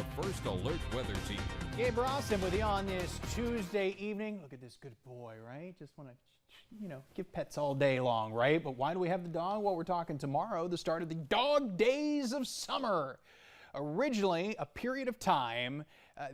the First Alert Weather Team. Gabe Rossin with you on this Tuesday evening. Look at this good boy, right? Just want to, give pets all day long, right? But why do we have the dog? Well, we're talking tomorrow, the start of the dog days of summer. Originally, a period of time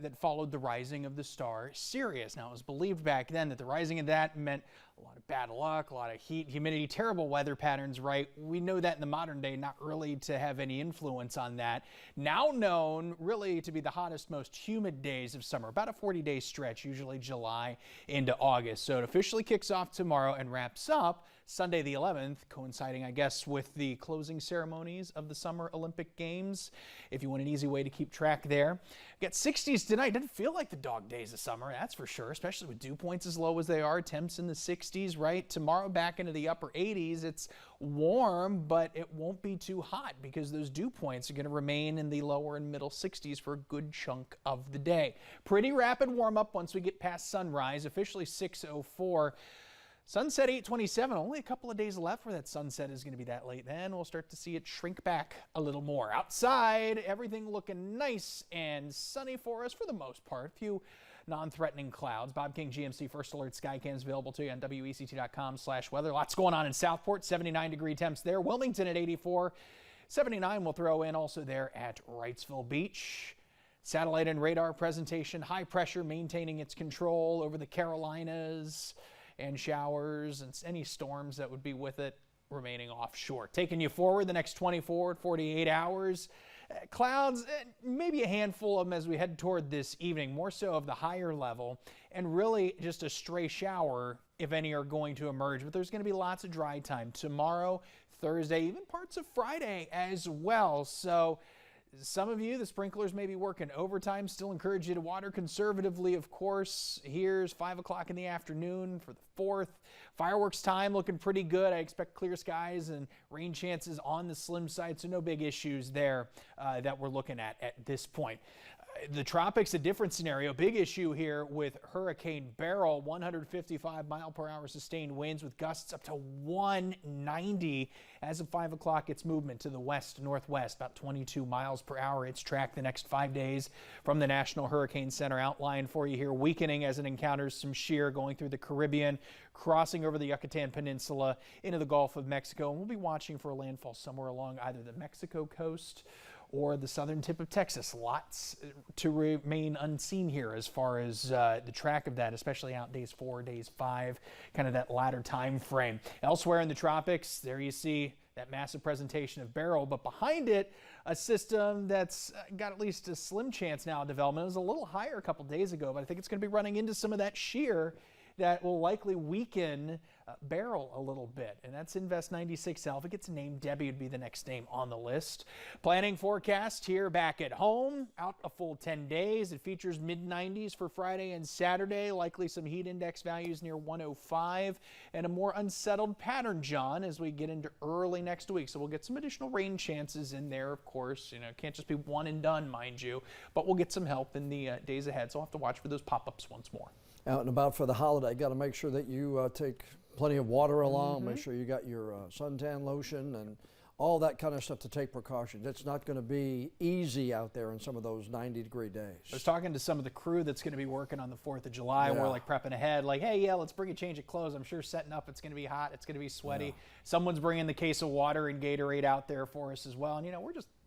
that followed the rising of the star Sirius. Now, it was believed back then that the rising of that meant a lot of bad luck, a lot of heat, humidity, terrible weather patterns, right? We know that in the modern day, not really to have any influence on that. Now known really to be the hottest, most humid days of summer, about a 40-day stretch, usually July into August. So it officially kicks off tomorrow and wraps up Sunday the 11th, coinciding, I guess, with the closing ceremonies of the Summer Olympic Games. If you want an easy way to keep track there. Got 60s tonight. Doesn't feel like the dog days of summer, that's for sure, especially with dew points as low as they are. Temps in the 60s, right? Tomorrow back into the upper 80s. It's warm, but it won't be too hot because those dew points are going to remain in the lower and middle 60s for a good chunk of the day. Pretty rapid warm up once we get past sunrise, officially 6:04. Sunset 8:27, only a couple of days left where that sunset is going to be that late. Then we'll start to see it shrink back a little more. Outside, everything looking nice and sunny for us for the most part. A few non-threatening clouds. Bob King GMC First Alert Skycams available to you on WECT.com/weather. Lots going on in Southport, 79-degree temps there. Wilmington at 84. 79 we'll throw in also there at Wrightsville Beach. Satellite and radar presentation, high pressure maintaining its control over the Carolinas, and showers and any storms that would be with it remaining offshore. Taking you forward the next 24 to 48 hours. Clouds, maybe a handful of them as we head toward this evening, more so of the higher level, and really just a stray shower if any are going to emerge. But there's going to be lots of dry time tomorrow, Thursday, even parts of Friday as well. So some of you, the sprinklers may be working overtime. Still encourage you to water conservatively, of course. Here's 5 o'clock in the afternoon for the 4th. Fireworks time looking pretty good. I expect clear skies and rain chances on the slim side, so no big issues there that we're looking at this point. The tropics, a different scenario. Big issue here with Hurricane Beryl. 155 mile per hour sustained winds with gusts up to 190. As of 5 o'clock, its movement to the west-northwest, about 22 miles per hour. Its track the next 5 days from the National Hurricane Center outlined for you here. Weakening as it encounters some shear going through the Caribbean, crossing over the Yucatan Peninsula into the Gulf of Mexico. And we'll be watching for a landfall somewhere along either the Mexico coast or the southern tip of Texas. Lots to remain unseen here as far as the track of that, especially out days 4, days 5, kind of that latter time frame. Elsewhere in the tropics, there you see that massive presentation of Beryl, but behind it, a system that's got at least a slim chance now of development. It was a little higher a couple days ago, but I think it's going to be running into some of that shear that will likely weaken Beryl a little bit, and that's Invest 96L. If it gets named, Debbie would be the next name on the list. Planning forecast here back at home, out a full 10 days. It features mid-90s for Friday and Saturday, likely some heat index values near 105, and a more unsettled pattern, John, as we get into early next week. So we'll get some additional rain chances in there, of course. It can't just be one and done, mind you, but we'll get some help in the days ahead, so we'll have to watch for those pop-ups once more. Out and about for the holiday, got to make sure that you take plenty of water along, make sure you got your suntan lotion and all that kind of stuff to take precautions. It's not going to be easy out there in some of those 90-degree days. I was talking to some of the crew that's going to be working on the 4th of July, and we're like prepping ahead, like, hey, yeah, let's bring a change of clothes. I'm sure setting up, it's going to be hot, it's going to be sweaty. Someone's bringing the case of water and Gatorade out there for us as well. And,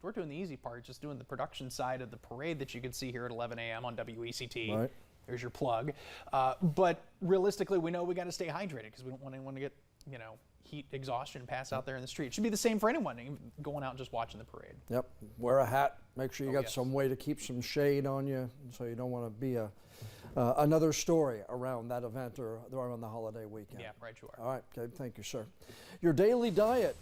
we're doing the easy part, just doing the production side of the parade that you can see here at 11 a.m. on WECT. Right. There's your plug. But realistically, we know we got to stay hydrated because we don't want anyone to get, heat exhaustion, pass out there in the street. It should be the same for anyone going out and just watching the parade. Yep. Wear a hat. Make sure you got some way to keep some shade on you, so you don't want to be another story around that event or around the holiday weekend. Yeah, right you are. All right, okay, thank you, sir. Your daily diet.